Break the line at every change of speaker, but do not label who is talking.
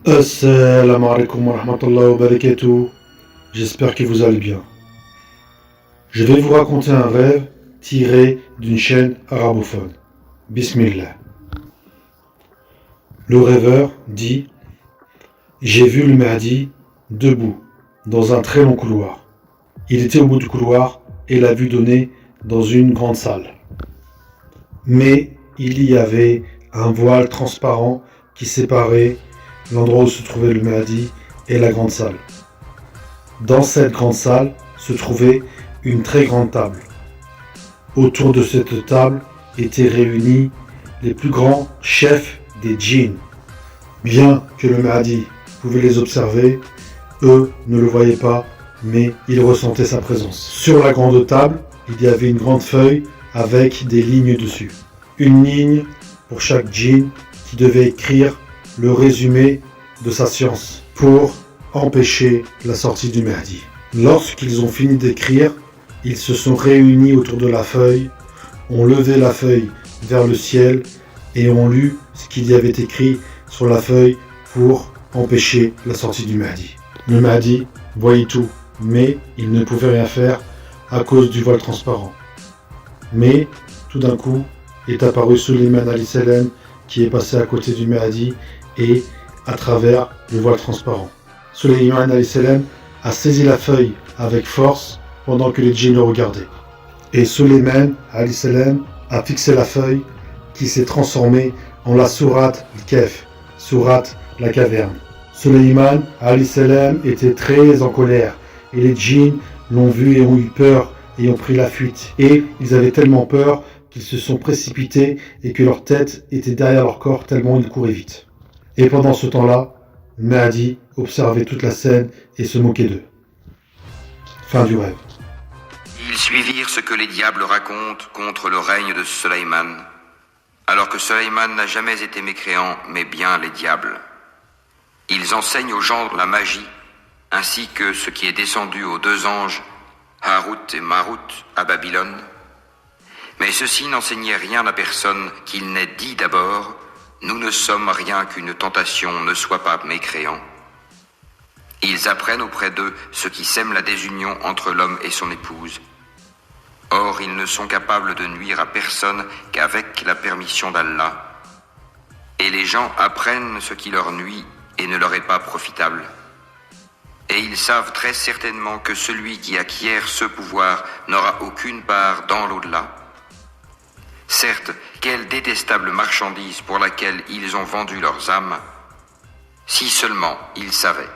Assalamu alaikum wa rahmatullahi wa barakatuh. J'espère que vous allez bien. Je vais vous raconter un rêve tiré d'une chaîne arabophone. Bismillah. Le rêveur dit: j'ai vu le Mahdi debout dans un très long couloir. Il était au bout du couloir et la vue donnait dans une grande salle. Mais il y avait un voile transparent qui séparait l'endroit où se trouvait le Mahdi et la grande salle. Dans cette grande salle se trouvait une très grande table. Autour de cette table étaient réunis les plus grands chefs des djinns. Bien que le Mahdi pouvait les observer, eux ne le voyaient pas, mais ils ressentaient sa présence. Sur la grande table, il y avait une grande feuille avec des lignes dessus. Une ligne pour chaque djinn qui devait écrire le résumé de sa science pour empêcher la sortie du Mahdi. Lorsqu'ils ont fini d'écrire, ils se sont réunis autour de la feuille, ont levé la feuille vers le ciel et ont lu ce qu'il y avait écrit sur la feuille pour empêcher la sortie du Mahdi. Le Mahdi voyait tout, mais il ne pouvait rien faire à cause du voile transparent. Mais tout d'un coup est apparu Suleiman alayhi salam qui est passé à côté du Mahdi et à travers le voile transparent. Suleiman alayhi salam a saisi la feuille avec force pendant que les djinns le regardaient. Et Suleiman alayhi salam a fixé la feuille qui s'est transformée en la sourate al-Kahf, sourate la caverne. Suleiman alayhi salam était très en colère et les djinns l'ont vu et ont eu peur et ont pris la fuite. Et ils avaient tellement peur qu'ils se sont précipités et que leur tête était derrière leur corps tellement ils couraient vite. Et pendant ce temps-là, Mahdi observait toute la scène et se moquait d'eux. Fin du rêve.
Ils suivirent ce que les diables racontent contre le règne de Suleiman, alors que Suleiman n'a jamais été mécréant, mais bien les diables. Ils enseignent aux gens la magie, ainsi que ce qui est descendu aux deux anges, Harut et Marut, à Babylone. Mais ceux-ci n'enseignaient rien à personne qu'il n'ait dit d'abord: nous ne sommes rien qu'une tentation, ne sois pas mécréant. Ils apprennent auprès d'eux ce qui sème la désunion entre l'homme et son épouse. Or, ils ne sont capables de nuire à personne qu'avec la permission d'Allah. Et les gens apprennent ce qui leur nuit et ne leur est pas profitable. Et ils savent très certainement que celui qui acquiert ce pouvoir n'aura aucune part dans l'au-delà. Certes, quelle détestable marchandise pour laquelle ils ont vendu leurs âmes, si seulement ils savaient.